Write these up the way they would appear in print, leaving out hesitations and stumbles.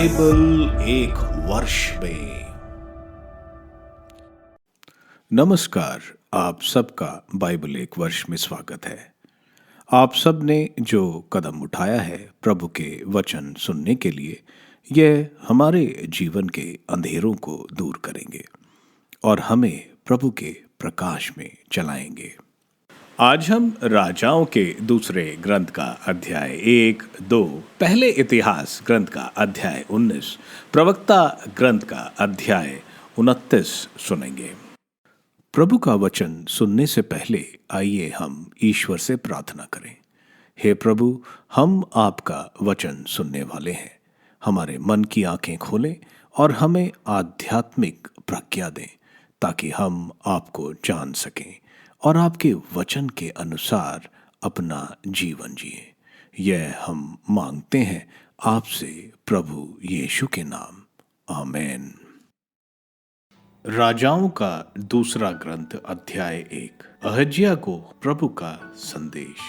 Bible एक वर्ष में। नमस्कार, आप सबका बाइबल एक वर्ष में स्वागत है। आप सब ने जो कदम उठाया है प्रभु के वचन सुनने के लिए, यह हमारे जीवन के अंधेरों को दूर करेंगे और हमें प्रभु के प्रकाश में चलाएंगे। आज हम राजाओं के दूसरे ग्रंथ का अध्याय 1-2, पहले इतिहास ग्रंथ का अध्याय 19, प्रवक्ता ग्रंथ का अध्याय 29 सुनेंगे। प्रभु का वचन सुनने से पहले आइए हम ईश्वर से प्रार्थना करें। हे प्रभु, हम आपका वचन सुनने वाले हैं। हमारे मन की आंखें खोलें और हमें आध्यात्मिक प्रज्ञा दें ताकि हम आपको जान सकें और आपके वचन के अनुसार अपना जीवन जिए। यह हम मांगते हैं आपसे प्रभु यीशु के नाम, आमीन। राजाओं का दूसरा ग्रंथ अध्याय 1। अहज्याह को प्रभु का संदेश।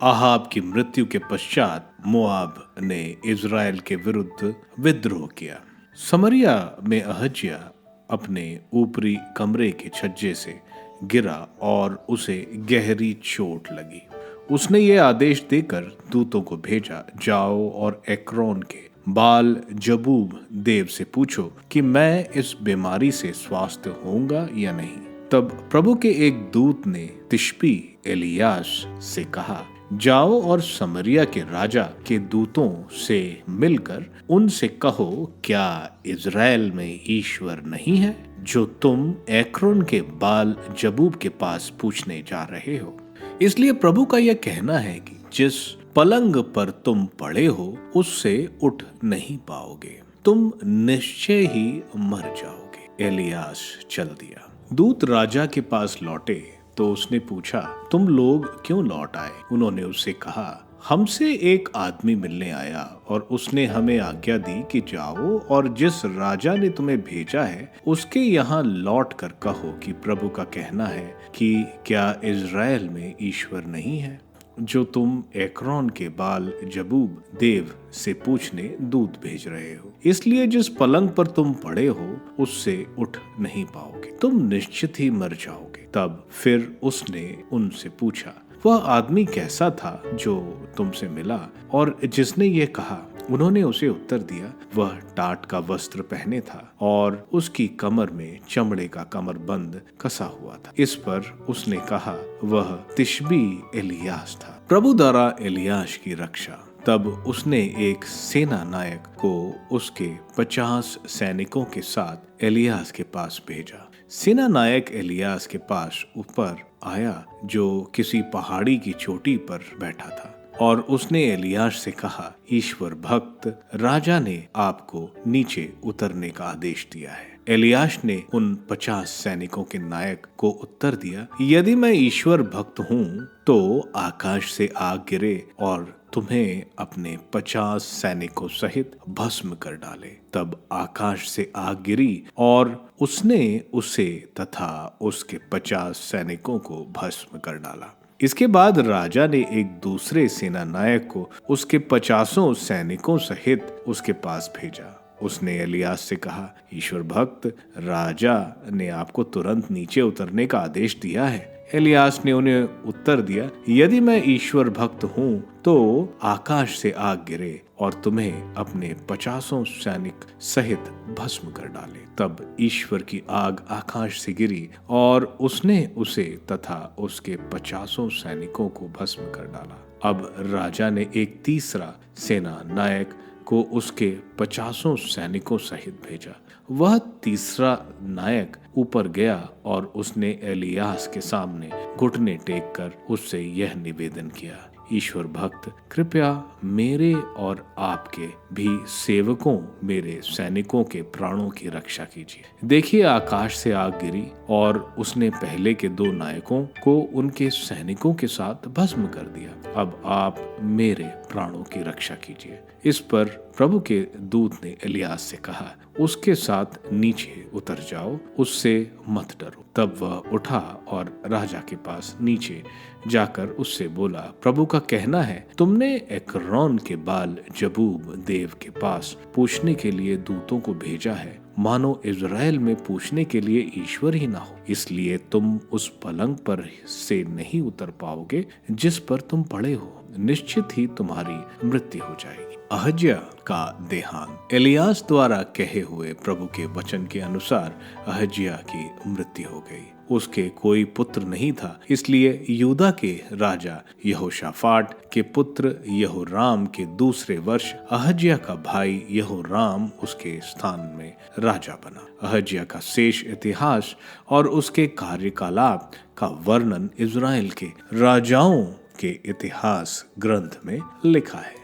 आहाब की मृत्यु के पश्चात मोआब ने इज़राइल के विरुद्ध विद्रोह किया। समरिया में अहज्याह अपने ऊपरी कमरे के छज्जे से गिरा और उसे गहरी चोट लगी। उसने ये आदेश देकर दूतों को भेजा, जाओ और एक्रोन के बाल जबूब देव से पूछो कि मैं इस बीमारी से स्वस्थ होऊंगा या नहीं। तब प्रभु के एक दूत ने तिशबी एलियास से कहा, जाओ और समरिया के राजा के दूतों से मिलकर उनसे कहो, क्या इज़राइल में ईश्वर नहीं है जो तुम एक्रोन के बाल जबूब के पास पूछने जा रहे हो। इसलिए प्रभु का यह कहना है कि जिस पलंग पर तुम पड़े हो उससे उठ नहीं पाओगे, तुम निश्चय ही मर जाओगे। एलियास चल दिया। दूत राजा के पास लौटे तो उसने पूछा, तुम लोग क्यों लौट आए? उन्होंने उससे कहा, हमसे एक आदमी मिलने आया और उसने हमें आज्ञा दी कि जाओ और जिस राजा ने तुम्हें भेजा है उसके यहाँ लौट कर कहो कि प्रभु का कहना है कि क्या इज़राइल में ईश्वर नहीं है जो तुम एक्रोन के बाल जबूब देव से पूछने दूत भेज रहे हो। इसलिए जिस पलंग पर तुम पड़े हो उससे उठ नहीं पाओगे, तुम निश्चित ही मर जाओगे। तब फिर उसने उनसे पूछा, वह आदमी कैसा था जो तुमसे मिला और जिसने ये कहा? उन्होंने उसे उत्तर दिया, वह टाट का वस्त्र पहने था और उसकी कमर में चमड़े का कमरबंद कसा हुआ था। इस पर उसने कहा, वह तिशबी एलियास था, प्रभु द्वारा एलियास की रक्षा। तब उसने एक सेना नायक को उसके 50 सैनिकों के साथ एलियास के पास भेजा। सेना नायक एलियास के पास ऊपर आया जो किसी पहाड़ी की चोटी पर बैठा था और उसने एलियास से कहा, ईश्वर भक्त राजा ने आपको नीचे उतरने का आदेश दिया है। एलियास ने उन 50 सैनिकों के नायक को उत्तर दिया, यदि मैं ईश्वर भक्त हूँ तो आकाश से आग गिरे और तुम्हें अपने 50 सैनिकों सहित भस्म कर डाले। तब आकाश से आग गिरी और उसने उसे तथा उसके 50 सैनिकों को भस्म कर डाला। इसके बाद राजा ने एक दूसरे सेना नायक को उसके 50 सैनिकों सहित उसके पास भेजा। उसने एलियास से कहा, ईश्वर भक्त राजा ने आपको तुरंत नीचे उतरने का आदेश दिया है। एलियास ने उन्हें उत्तर दिया, यदि मैं ईश्वर भक्त हूँ तो आकाश से आग गिरे और तुम्हें अपने 50 सैनिक सहित भस्म कर डाले। तब ईश्वर की आग आकाश से गिरी और उसने उसे तथा उसके 50 सैनिकों को भस्म कर डाला। अब राजा ने एक तीसरा सेना नायक को उसके 50 सैनिकों सहित भेजा। वह तीसरा नायक ऊपर गया और उसने एलियास के सामने घुटने टेक कर उससे यह निवेदन किया, ईश्वर भक्त कृपया मेरे और आपके भी सेवकों मेरे सैनिकों के प्राणों की रक्षा कीजिए। देखिए, आकाश से आग गिरी और उसने पहले के 2 नायकों को उनके सैनिकों के साथ भस्म कर दिया। अब आप मेरे प्राणों की रक्षा कीजिए। इस पर प्रभु के दूत ने एलियास से कहा, उसके साथ नीचे उतर जाओ, उससे मत डरो। तब वह उठा और राजा के पास नीचे जाकर उससे बोला, प्रभु का कहना है, तुमने एक्रोन के बाल जबूब देव के पास पूछने के लिए दूतों को भेजा है, मानो इज़राइल में पूछने के लिए ईश्वर ही ना हो। इसलिए तुम उस पलंग पर से नहीं उतर पाओगे जिस पर तुम पड़े हो, निश्चित ही तुम्हारी मृत्यु हो जाएगी। अहज्या का देहांत। एलियास द्वारा कहे हुए प्रभु के वचन के अनुसार अहज्या की मृत्यु हो गई। उसके कोई पुत्र नहीं था, इसलिए यूदा के राजा यहोशाफाट के पुत्र यहोराम के दूसरे वर्ष अहज्या का भाई यहोराम उसके स्थान में राजा बना। अहज्या का शेष इतिहास और उसके कार्यकलाप का वर्णन इज़राइल के राजाओं के इतिहास ग्रंथ में लिखा है।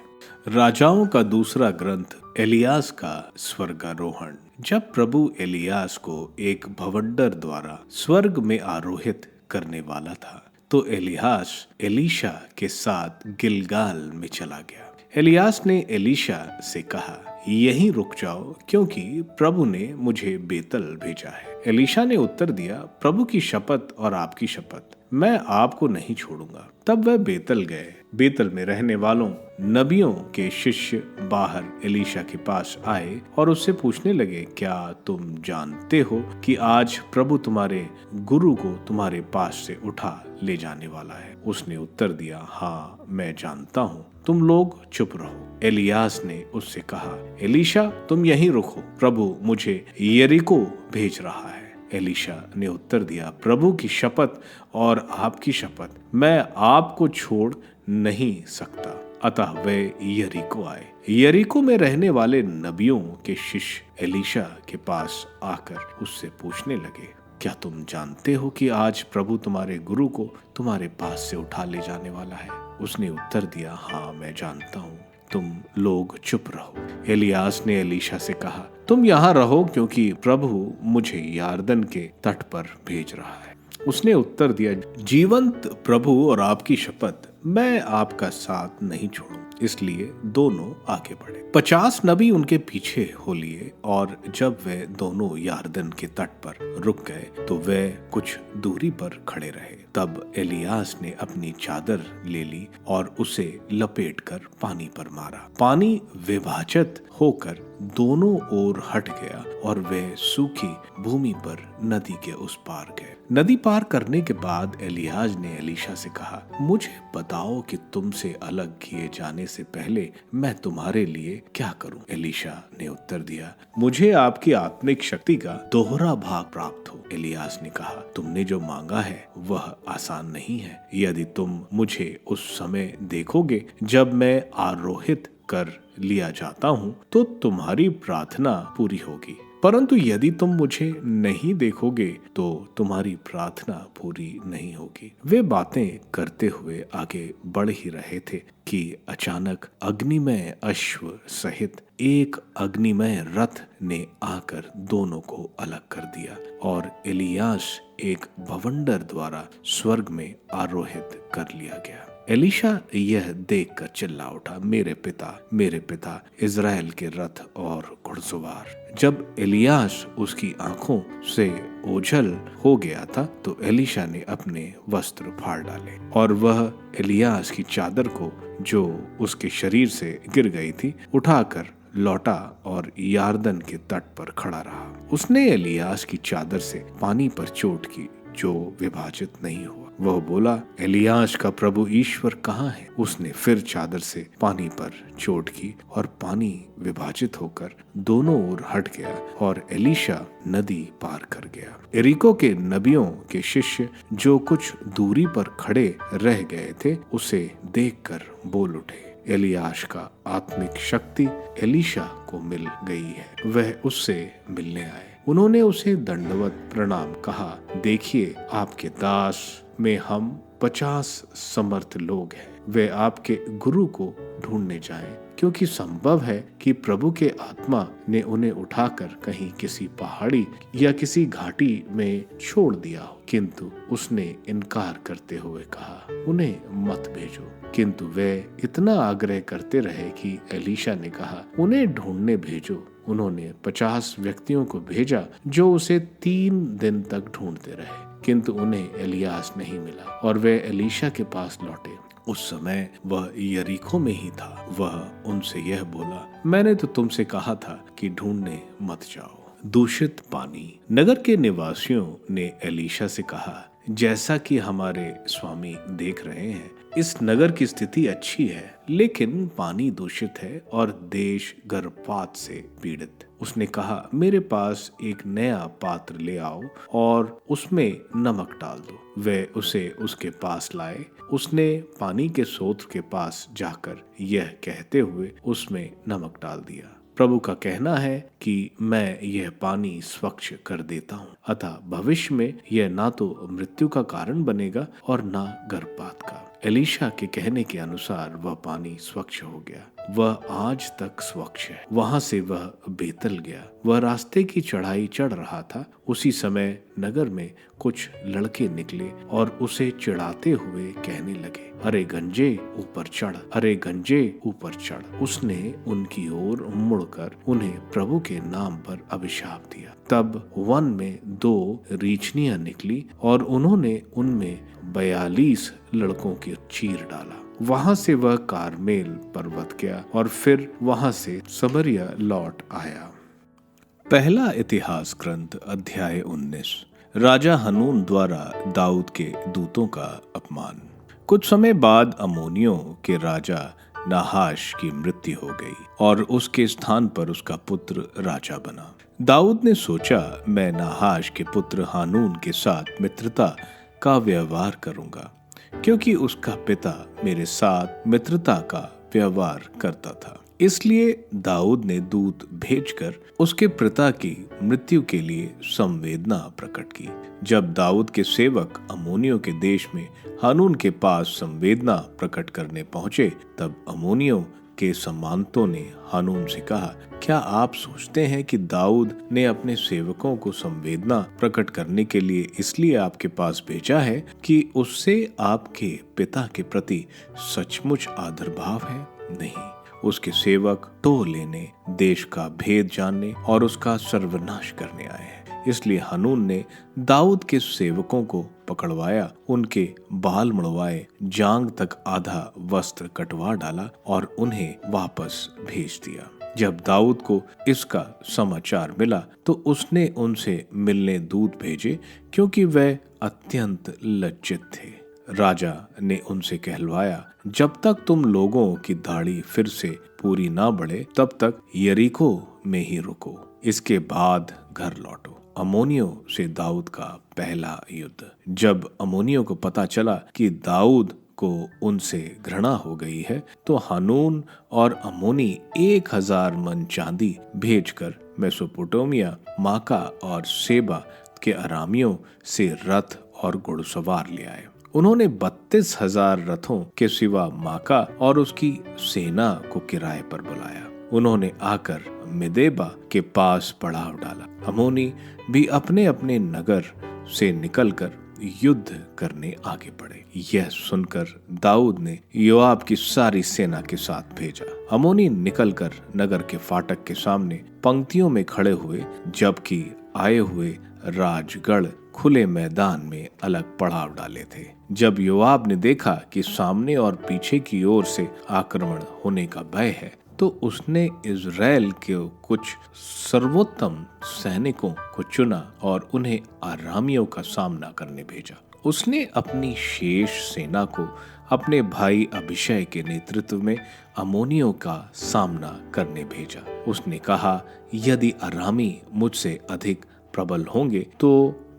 राजाओं का दूसरा ग्रंथ एलियास का स्वर्गारोहण। जब प्रभु एलियास को एक भवंडर द्वारा स्वर्ग में आरोहित करने वाला था, तो एलियास एलीशा के साथ गिलगाल में चला गया। एलियास ने एलीशा से कहा, यहीं रुक जाओ, क्योंकि प्रभु ने मुझे बेतल भेजा है। एलीशा ने उत्तर दिया, प्रभु की शपथ और आपकी शपथ, मैं आपको नहीं छोड़ूंगा। तब वह बेतल गए। बेतल में रहने वालों नबियों के शिष्य बाहर एलीशा के पास आए और उससे पूछने लगे, क्या तुम जानते हो कि आज प्रभु तुम्हारे गुरु को तुम्हारे पास से उठा ले जाने वाला है? उसने उत्तर दिया, हाँ मैं जानता हूँ। तुम लोग चुप रहो। एलियास ने उससे कहा, एलीशा तुम यहीं रुको, प्रभु मुझे यरीको भेज रहा है। एलीशा ने उत्तर दिया, प्रभु की शपथ और आपकी शपथ, मैं आपको छोड़ नहीं सकता। अतः वे यरीको आए। यरीको में रहने वाले नबियों के शिष्य एलीशा के पास आकर उससे पूछने लगे, क्या तुम जानते हो कि आज प्रभु तुम्हारे गुरु को तुम्हारे पास से उठा ले जाने वाला है? उसने उत्तर दिया, हाँ मैं जानता हूँ। तुम लोग चुप रहो। एलियास ने एलीशा से कहा, तुम यहाँ रहो, क्योंकि प्रभु मुझे यारदन के तट पर भेज रहा है। उसने उत्तर दिया, जीवंत प्रभु और आपकी शपथ, मैं आपका साथ नहीं छोड़ूं। इसलिए दोनों आगे बढ़े। 50 नबी उनके पीछे हो लिए, और जब वे दोनों यारदन के तट पर रुक गए तो वे कुछ दूरी पर खड़े रहे। तब एलियास ने अपनी चादर ले ली और उसे लपेटकर पानी पर मारा। पानी विभाजित होकर दोनों ओर हट गया और वे सूखी भूमि पर नदी के उस पार गए। नदी पार करने के बाद एलियास ने एलीशा से कहा, मुझे बताओ कि तुमसे अलग किए जाने से पहले मैं तुम्हारे लिए क्या करूं? एलीशा ने उत्तर दिया, मुझे आपकी आत्मिक शक्ति का दोहरा भाग प्राप्त हो। एलियास ने कहा, तुमने जो मांगा है वह आसान नहीं है। यदि तुम मुझे उस समय देखोगे जब मैं आरोहित कर लिया जाता हूँ, तो तुम्हारी प्रार्थना पूरी होगी, परंतु यदि तुम मुझे नहीं देखोगे तो तुम्हारी प्रार्थना पूरी नहीं होगी। वे बातें करते हुए आगे बढ़ ही रहे थे कि अचानक अग्निमय अश्व सहित एक अग्निमय रथ ने आकर दोनों को अलग कर दिया, और एलियास एक भवंडर द्वारा स्वर्ग में आरोहित कर लिया गया। एलीशा यह देखकर चिल्ला उठा, मेरे पिता इज़राइल के रथ और घुड़सवार। जब एलियास उसकी आंखों से ओझल हो गया था तो एलीशा ने अपने वस्त्र फाड़ डाले, और वह एलियास की चादर को जो उसके शरीर से गिर गई थी उठाकर लौटा और यारदन के तट पर खड़ा रहा। उसने एलियास की चादर से पानी पर चोट की जो विभाजित नहीं हुआ। वह बोला, एलियास का प्रभु ईश्वर कहाँ है? उसने फिर चादर से पानी पर चोट की और पानी विभाजित होकर दोनों ओर हट गया और एलीशा नदी पार कर गया। यरीको के नबियों के शिष्य जो कुछ दूरी पर खड़े रह गए थे उसे देखकर बोल उठे, एलियास का आत्मिक शक्ति एलीशा को मिल गई है। वह उससे मिलने आए। उन्होंने उसे दंडवत प्रणाम कहा, देखिए आपके दास में हम 50 समर्थ लोग हैं। वे आपके गुरु को ढूंढने जाएं क्योंकि संभव है कि प्रभु के आत्मा ने उन्हें उठाकर कहीं किसी पहाड़ी या किसी घाटी में छोड़ दिया हो। किंतु उसने इनकार करते हुए कहा, उन्हें मत भेजो। किंतु वे इतना आग्रह करते रहे कि एलीशा ने कहा, उन्हें ढूंढने भेजो। उन्होंने 50 व्यक्तियों को भेजा जो उसे 3 दिन तक ढूंढते रहे, किंतु उन्हें एलियास नहीं मिला और वे एलीशा के पास लौटे। उस समय वह यरीको में ही था। वह उनसे यह बोला, मैंने तो तुमसे कहा था कि ढूंढने मत जाओ। दूषित पानी। नगर के निवासियों ने एलीशा से कहा, जैसा कि हमारे स्वामी देख रहे हैं, इस नगर की स्थिति अच्छी है, लेकिन पानी दूषित है और देश गर्भपात से पीड़ित। उसने कहा, मेरे पास एक नया पात्र ले आओ और उसमें नमक डाल दो। वे उसे उसके पास लाए। उसने पानी के स्रोत के पास जाकर यह कहते हुए उसमें नमक डाल दिया, प्रभु का कहना है कि मैं यह पानी स्वच्छ कर देता हूँ, अतः भविष्य में यह ना तो मृत्यु का कारण बनेगा और ना गर्भपात का। एलीशा के कहने के अनुसार वह पानी स्वच्छ हो गया। वह आज तक स्वच्छ है। वहां से वह बेतल गया। वह रास्ते की चढ़ाई चढ़ रहा था। उसी समय नगर में कुछ लड़के निकले और उसे चिढ़ाते हुए कहने लगे, अरे गंजे ऊपर चढ़, अरे गंजे ऊपर चढ़। उसने उनकी ओर मुड़कर उन्हें प्रभु के नाम पर अभिशाप दिया। तब वन में 2 रीछनियां निकली और उन्होंने उनमें 42 लड़कों की चीर डाला। वहां से वह कारमेल पर्वत गया और फिर वहां से समरिया लौट आया। पहला इतिहास ग्रंथ अध्याय 19। राजा हनून द्वारा दाऊद के दूतों का अपमान। कुछ समय बाद अम्मोनियों के राजा नाहाश की मृत्यु हो गई और उसके स्थान पर उसका पुत्र राजा बना। दाऊद ने सोचा, मैं नाहाश के पुत्र हानून के साथ मित्रता का व्यवहार करूंगा, क्योंकि उसका पिता मेरे साथ मित्रता का व्यवहार करता था। इसलिए दाऊद ने दूत भेजकर उसके पिता की मृत्यु के लिए संवेदना प्रकट की। जब दाऊद के सेवक अम्मोनियों के देश में हानून के पास संवेदना प्रकट करने पहुंचे, तब अम्मोनियों के सम्मानतों ने हानून से कहा, क्या आप सोचते हैं कि दाऊद ने अपने सेवकों को संवेदना प्रकट करने के लिए इसलिए आपके पास भेजा है कि उससे आपके पिता के प्रति सचमुच आदर भाव है? नहीं, उसके सेवक टोह लेने, देश का भेद जानने और उसका सर्वनाश करने आए हैं। इसलिए हानून ने दाऊद के सेवकों को पकड़वाया, उनके बाल मुड़वाए, जांग तक आधा वस्त्र कटवा डाला और उन्हें वापस भेज दिया। जब दाऊद को इसका समाचार मिला तो उसने उनसे मिलने दूत भेजे, क्योंकि वे अत्यंत लज्जित थे। राजा ने उनसे कहलवाया, जब तक तुम लोगों की दाढ़ी फिर से पूरी ना बढ़े, तब तक यरीको में ही रुको, इसके बाद घर लौटो। अम्मोनियों से दाऊद का पहला युद्ध। जब अम्मोनियों को पता चला कि दाऊद को उनसे घृणा हो गई है, तो हानून और अम्मोनी 1000 मन चांदी भेजकर मेसोपोटामिया, माका और सेबा के अरामियों से रथ और घुड़सवार ले आए। उन्होंने 32,000 रथों के सिवा माका और उसकी सेना को किराए पर बुलाया। उन्होंने आकर मेदेबा के पास पड़ाव डाला। अम्मोनी भी अपने अपने नगर से निकलकर युद्ध करने आगे बढ़े। यह सुनकर दाऊद ने योआब की सारी सेना के साथ भेजा। अम्मोनी निकलकर नगर के फाटक के सामने पंक्तियों में खड़े हुए, जबकि आए हुए राजगढ़ खुले मैदान में अलग पड़ाव डाले थे। जब योआब ने देखा कि सामने और पीछे की ओर से आक्रमण होने का भय है, तो उसने इज़राइल के कुछ सर्वोत्तम सैनिकों को चुना और उन्हें अरामियों का सामना करने भेजा। उसने अपनी शेष सेना को अपने भाई अभिषय के नेतृत्व में अम्मोनियों का सामना करने भेजा। उसने कहा, यदि अरामी मुझसे अधिक प्रबल होंगे तो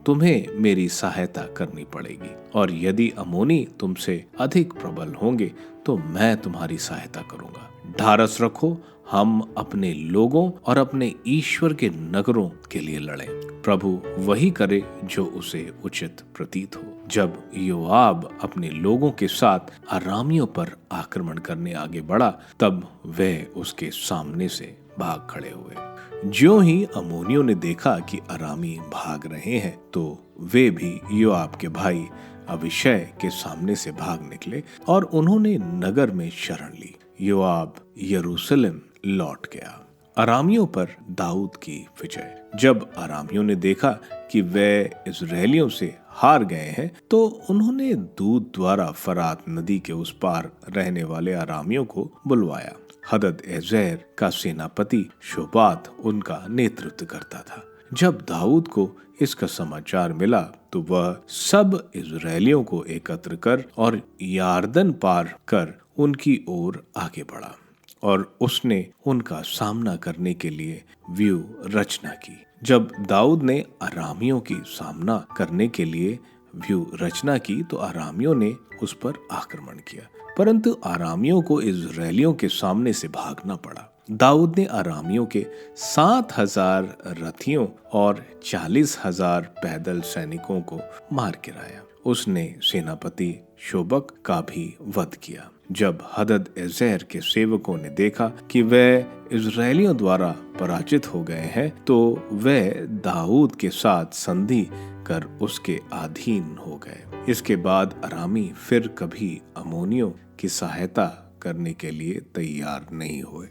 तुम्हें मेरी सहायता करनी पड़ेगी, और यदि अम्मोनी तुमसे अधिक प्रबल होंगे तो मैं तुम्हारी सहायता करूंगा। ढारस रखो, हम अपने लोगों और अपने ईश्वर के नगरों के लिए लड़ें। प्रभु वही करे जो उसे उचित प्रतीत हो। जब योआब अपने लोगों के साथ अरामियों पर आक्रमण करने आगे बढ़ा, तब वह उसके सामने से भाग खड़े हुए। ज्यों ही अम्मोनियों ने देखा कि अरामी भाग रहे हैं, तो वे भी योआब के भाई अबीशै के सामने से भाग निकले और उन्होंने नगर में शरण ली। योआब यरूशलेम लौट गया। अरामियों पर दाऊद की विजय। जब अरामियों ने देखा कि वे इजरायलियों से हार गए हैं, तो उन्होंने दूत द्वारा फरात नदी के उस पार रहने वाले अरामियों को बुलवाया। हदद एजेर का सेनापति शोबात उनका नेतृत्व करता था। जब दाऊद को इसका समाचार मिला, तो वह सब इजरायलियों को एकत्र कर और यारदन पार कर उनकी ओर आगे बढ़ा और उसने उनका सामना करने के लिए व्यूह रचना की। जब दाऊद ने अरामियों की सामना करने के लिए व्यूह रचना की, तो अरामियों ने उस पर आक्रमण किया, परंतु अरामियों को इजरायलियों के सामने से भागना पड़ा। दाऊद ने अरामियों के 7,000 रथियों और 40,000 पैदल सैनिकों को मार गिराया। उसने सेनापति शोबक का भी वध किया। जब हदद एजेर के सेवकों ने देखा कि वे इजरायलियों द्वारा पराजित हो गए हैं, तो वे दाऊद के साथ संधि कर उसके अधीन हो गए। इसके बाद अरामी फिर कभी अम्मोनियों की सहायता करने के लिए तैयार नहीं हुए।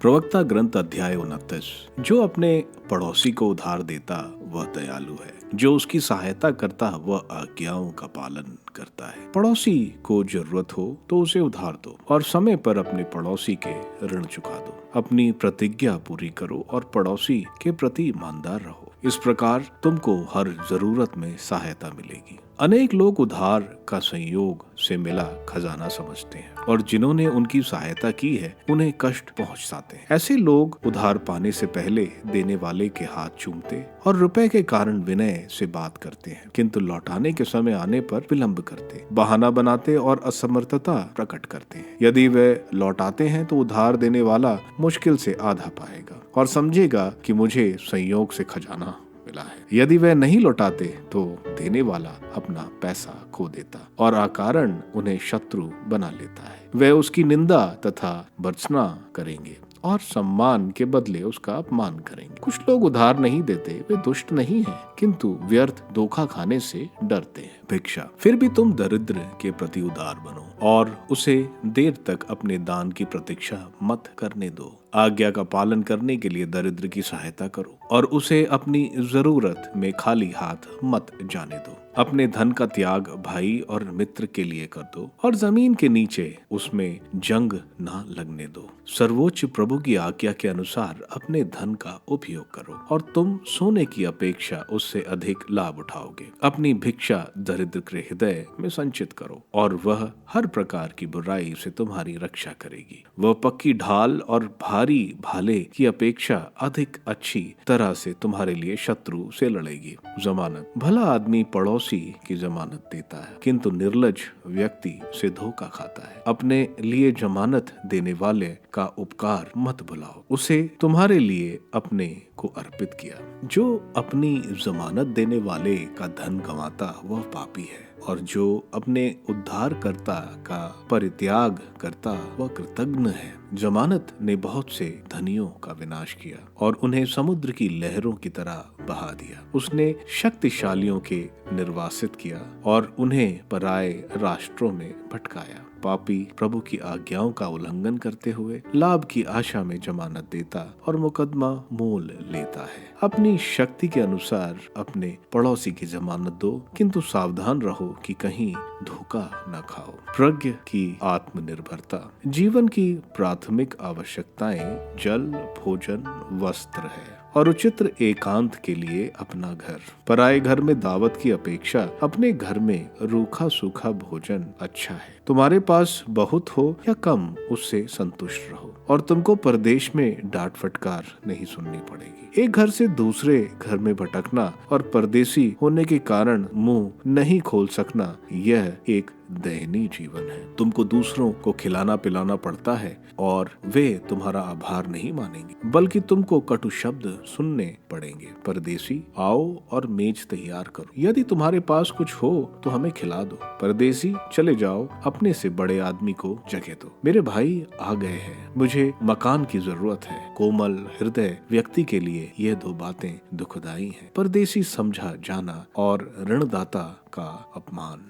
प्रवक्ता ग्रंथ अध्याय 29। जो अपने पड़ोसी को उधार देता वह दयालु है, जो उसकी सहायता करता वह आज्ञाओं का पालन करता है। पड़ोसी को जरूरत हो तो उसे उधार दो और समय पर अपने पड़ोसी के ऋण चुका दो। अपनी प्रतिज्ञा पूरी करो और पड़ोसी के प्रति ईमानदार रहो। इस प्रकार तुमको हर जरूरत में सहायता मिलेगी। अनेक लोग उधार का संयोग से मिला खजाना समझते हैं और जिन्होंने उनकी सहायता की है उन्हें कष्ट पहुंचाते हैं। ऐसे लोग उधार पाने से पहले देने वाले के हाथ चूमते और रुपए के कारण विनय से बात करते हैं, किंतु लौटाने के समय आने पर विलंब करते, बहाना बनाते और असमर्थता प्रकट करते हैं। यदि वे लौटाते हैं तो उधार देने वाला मुश्किल से आधा पाएगा और समझेगा कि मुझे संयोग से खजाना मिला है। यदि वह नहीं लौटाते तो देने वाला अपना पैसा खो देता और अकारण उन्हें शत्रु बना लेता है। वे उसकी निंदा तथा भर्त्सना करेंगे और सम्मान के बदले उसका अपमान करेंगे। कुछ लोग उधार नहीं देते, वे दुष्ट नहीं हैं, किंतु व्यर्थ धोखा खाने से डरते हैं। भिक्षा। फिर भी तुम दरिद्र के प्रति उदार बनो और उसे देर तक अपने दान की प्रतीक्षा मत करने दो। आज्ञा का पालन करने के लिए दरिद्र की सहायता करो और उसे अपनी जरूरत में खाली हाथ मत जाने दो। अपने धन का त्याग भाई और मित्र के लिए कर दो और जमीन के नीचे उसमें जंग ना लगने दो। सर्वोच्च प्रभु की आज्ञा के अनुसार अपने धन का उपयोग करो और तुम सोने की अपेक्षा उससे अधिक लाभ उठाओगे। अपनी भिक्षा दरिद्र के हृदय में संचित करो और वह हर प्रकार की बुराई से तुम्हारी रक्षा करेगी। वह पक्की ढाल और भारी भाले की अपेक्षा अधिक अच्छी तरह से तुम्हारे लिए शत्रु से लड़ेगी। जमानत। भला आदमी पड़ोसी की जमानत देता है, किंतु निर्लज व्यक्ति से धोखा खाता है। अपने लिए जमानत देने वाले का उपकार मत भुलाओ, उसे तुम्हारे लिए अपने को अर्पित किया। जो अपनी जमानत देने वाले का धन गंवाता वह पापी है और जो अपने उद्धारकर्ता का परित्याग करता वह कृतज्ञ है। जमानत ने बहुत से धनियों का विनाश किया और उन्हें समुद्र की लहरों की तरह बहा दिया। उसने शक्तिशालियों के निर्वासित किया और उन्हें पराये राष्ट्रों में भटकाया। पापी प्रभु की आज्ञाओं का उल्लंघन करते हुए लाभ की आशा में जमानत देता और मुकदमा मोल लेता है। अपनी शक्ति के अनुसार अपने पड़ोसी की जमानत दो, किंतु सावधान रहो कि कहीं धोखा न खाओ। प्रज्ञ की आत्मनिर्भरता। जीवन की प्राथमिक आवश्यकताएं जल, भोजन, वस्त्र है और उचित एकांत के लिए अपना घर। पराये घर में दावत की अपेक्षा अपने घर में रूखा सूखा भोजन अच्छा है। तुम्हारे पास बहुत हो या कम, उससे संतुष्ट रहो और तुमको परदेश में डांट फटकार नहीं सुननी पड़ेगी। एक घर से दूसरे घर में भटकना और परदेसी होने के कारण मुंह नहीं खोल सकना, यह एक दयनीय जीवन है। तुमको दूसरों को खिलाना पिलाना पड़ता है और वे तुम्हारा आभार नहीं मानेंगे, बल्कि तुमको कटु शब्द सुनने पड़ेंगे। परदेसी, आओ और मेज तैयार करो। यदि तुम्हारे पास कुछ हो तो हमें खिला दो। परदेसी, चले जाओ, अपने से बड़े आदमी को जगह दो। मेरे भाई आ गए हैं, मुझे मकान की जरूरत है। कोमल हृदय व्यक्ति के लिए ये दो बातें दुखदाई हैं। परदेसी समझा जाना और ऋणदाता का अपमान।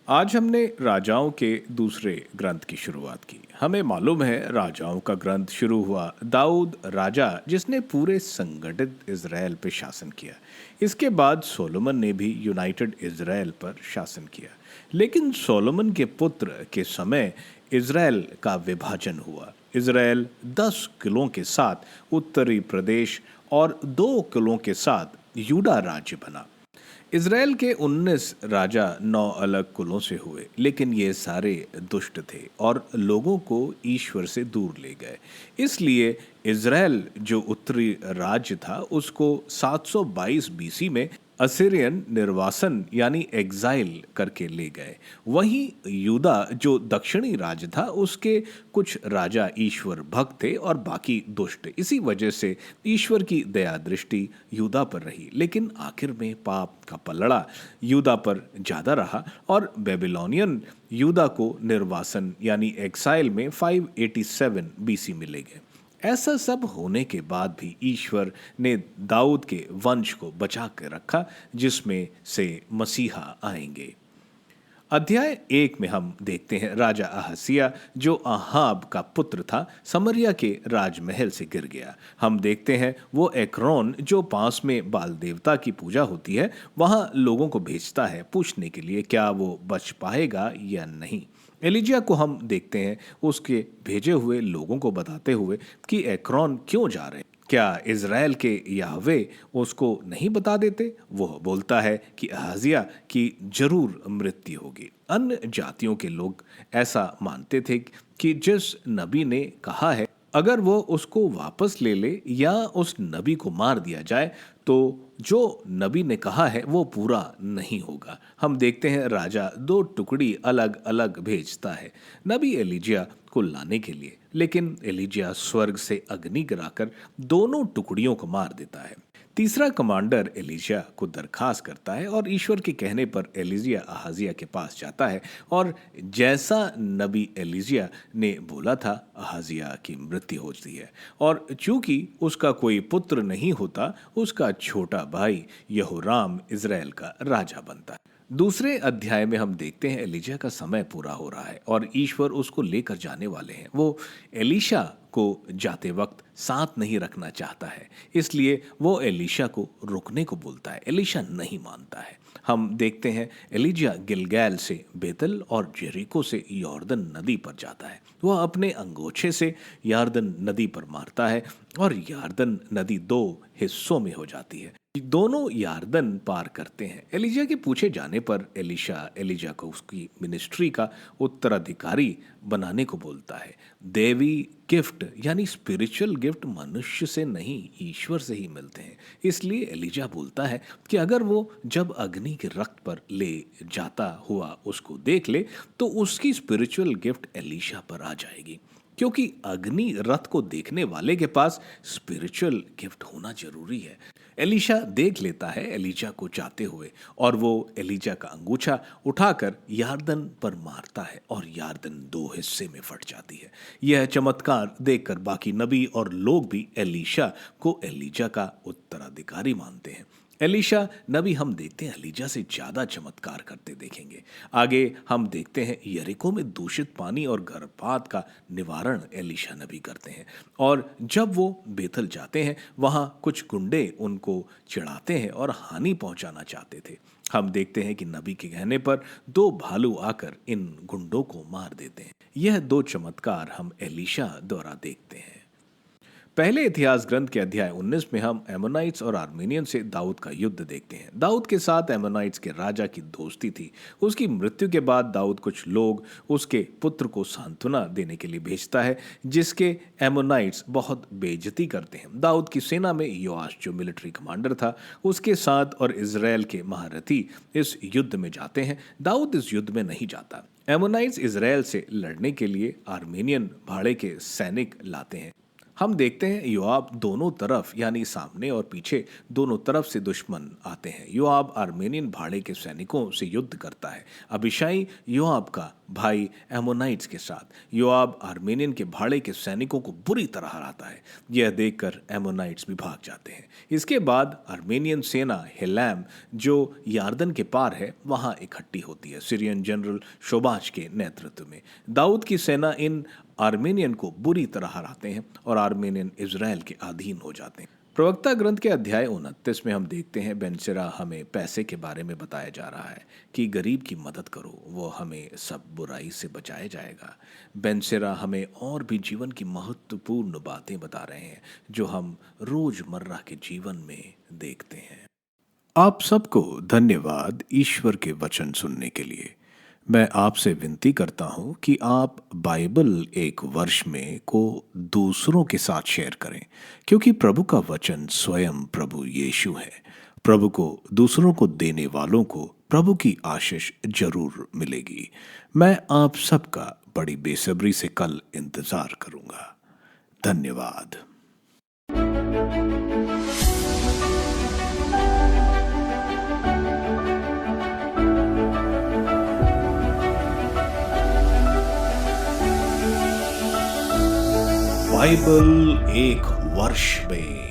आज हमने राजाओं के दूसरे ग्रंथ की शुरुआत की। हमें मालूम है राजाओं का ग्रंथ शुरू हुआ दाऊद राजा, जिसने पूरे संगठित इज़राइल पे शासन किया। इसके बाद सोलोमन ने भी यूनाइटेड इज़राइल पर शासन किया। लेकिन सोलोमन के पुत्र के समय इज़राइल का विभाजन हुआ। इज़राइल 10 किलों के साथ उत्तरी प्रदेश और 2 किलों के साथ यूदा राज्य बना। इज़राइल के 19 राजा 9 अलग कुलों से हुए, लेकिन ये सारे दुष्ट थे और लोगों को ईश्वर से दूर ले गए। इसलिए इज़राइल जो उत्तरी राज्य था उसको 722 बीसी में असीरियन निर्वासन यानी एग्जाइल करके ले गए। वहीं यूदा जो दक्षिणी राज्य था उसके कुछ राजा ईश्वर भक्त थे और बाकी दुष्ट। इसी वजह से ईश्वर की दया दृष्टि यूदा पर रही, लेकिन आखिर में पाप का पलड़ा यूदा पर ज्यादा रहा और बेबीलोनियन यूदा को निर्वासन यानी एक्साइल में 587 बीसी में ले गए। ऐसा सब होने के बाद भी ईश्वर ने दाऊद के वंश को बचा कर रखा, जिसमें से मसीहा आएंगे। अध्याय 1 में हम देखते हैं राजा अहसिया जो आहाब का पुत्र था, समरिया के राजमहल से गिर गया। हम देखते हैं वो एक्रोन जो पास में बाल देवता की पूजा होती है वहां लोगों को भेजता है पूछने के लिए क्या वो बच पाएगा या नहीं। एलिजिया को हम देखते हैं उसके भेजे हुए लोगों को बताते हुए कि एक्रोन क्यों जा रहे हैं। क्या इज़राइल के याहवे उसको नहीं बता देते? वो बोलता है कि अहजिया की जरूर मृत्यु होगी। अन्य जातियों के लोग ऐसा मानते थे कि जिस नबी ने कहा है अगर वो उसको वापस ले ले या उस नबी को मार दिया जाए तो जो नबी ने कहा है वो पूरा नहीं होगा। हम देखते हैं राजा 2 टुकड़ी अलग अलग भेजता है नबी एलिजिया को लाने के लिए, लेकिन एलिजिया स्वर्ग से अग्नि गिराकर दोनों टुकड़ियों को मार देता है। तीसरा कमांडर एलिजिया को दरखास्त करता है और ईश्वर के कहने पर एलिजिया अहाजिया के पास जाता है और जैसा नबी एलिजिया ने बोला था अहाजिया की मृत्यु होती है और चूंकि उसका कोई पुत्र नहीं होता उसका छोटा भाई यहोराम इज़राइल का राजा बनता है। दूसरे अध्याय में हम देखते हैं एलिजिया का समय पूरा हो रहा है और ईश्वर उसको लेकर जाने वाले हैं। वो एलीशा को जाते वक्त साथ नहीं रखना चाहता है, इसलिए वो एलीशा को रुकने को बोलता है। एलीशा नहीं मानता है। हम देखते हैं एलिजिया गिलगैल से बेतल और जेरिको से यॉर्दन नदी पर जाता है। वह अपने अंगोछे से यॉर्दन नदी पर मारता है और यॉर्दन नदी 2 हिस्सों में हो जाती है। दोनों यार्दन पार करते हैं। एलिजिया के पूछे जाने पर एलीशा एलिजा को उसकी मिनिस्ट्री का उत्तराधिकारी बनाने को बोलता है। देवी गिफ्ट यानी स्पिरिचुअल गिफ्ट मनुष्य से नहीं ईश्वर से ही मिलते हैं। इसलिए एलिजा बोलता है कि अगर वो जब अग्नि के रक्त पर ले जाता हुआ उसको देख ले तो उसकी स्पिरिचुअल गिफ्ट एलीशा पर आ जाएगी, क्योंकि अग्नि रथ को देखने वाले के पास स्पिरिचुअल गिफ्ट होना जरूरी है। एलीशा देख लेता है एलीजा को जाते हुए और वो एलीजा का अंगूछा उठाकर यार्दन पर मारता है और यार्दन 2 हिस्से में फट जाती है। यह चमत्कार देखकर बाकी नबी और लोग भी एलीशा को एलीजा का उत्तराधिकारी मानते हैं। एलीशा नबी हम देखते हैं एलीजा से ज्यादा चमत्कार करते देखेंगे। आगे हम देखते हैं यरीको में दूषित पानी और गर्भपात का निवारण एलीशा नबी करते हैं और जब वो बेथल जाते हैं वहां कुछ गुंडे उनको चिढ़ाते हैं और हानि पहुंचाना चाहते थे। हम देखते हैं कि नबी के कहने पर 2 भालू आकर इन गुंडों को मार देते हैं। यह 2 चमत्कार हम एलीशा द्वारा देखते हैं। पहले इतिहास ग्रंथ के अध्याय 19 में हम एमोनाइट्स और आर्मेनियन से दाऊद का युद्ध देखते हैं। दाऊद के साथ एमोनाइट्स के राजा की दोस्ती थी। उसकी मृत्यु के बाद दाऊद कुछ लोग उसके पुत्र को सांत्वना देने के लिए भेजता है, जिसके एमोनाइट्स बहुत बेइज्जती करते हैं। दाऊद की सेना में योआश जो मिलिट्री कमांडर था उसके साथ और इजराइल के महारथी इस युद्ध में जाते हैं। दाऊद इस युद्ध में नहीं जाता। एमोनाइट्स इजराइल से लड़ने के लिए आर्मेनियन भाड़े के सैनिक लाते हैं। हम देखते हैं योआब दोनों तरफ यानी सामने और पीछे दोनों तरफ से दुश्मन आते हैं। योआब आर्मेनियन भाड़े के सैनिकों से युद्ध करता है। अबीशाई योआब का भाई एमोनाइट्स के साथ। योआब आर्मेनियन के भाड़े के सैनिकों को बुरी तरह हराता है। यह देखकर एमोनाइट्स भी भाग जाते हैं। इसके बाद आर्मेनियन सेना हेलैम जो यार्दन के पार है वहां इकट्ठी होती है सीरियन जनरल शोबाज के नेतृत्व में। दाऊद की सेना इन आर्मेनियन को बुरी तरह हराते हैं और आर्मेनियन इजराइल के अधीन हो जाते हैं। प्रवक्ता ग्रंथ के अध्याय 29 में हम देखते हैं बेनसेरा हमें पैसे के बारे में बताया जा रहा है कि गरीब की मदद करो, वो हमें सब बुराई से बचाया जाएगा। बेनसेरा हमें और भी जीवन की महत्वपूर्ण बातें बता रहे हैं जो हम रोजमर्रा के जीवन में देखते हैं। आप सबको धन्यवाद ईश्वर के वचन सुनने के लिए। मैं आपसे विनती करता हूं कि आप बाइबल एक वर्ष में को दूसरों के साथ शेयर करें, क्योंकि प्रभु का वचन स्वयं प्रभु यीशु है। प्रभु को दूसरों को देने वालों को प्रभु की आशीष जरूर मिलेगी। मैं आप सबका बड़ी बेसब्री से कल इंतजार करूंगा। धन्यवाद। बाइबल एक वर्ष में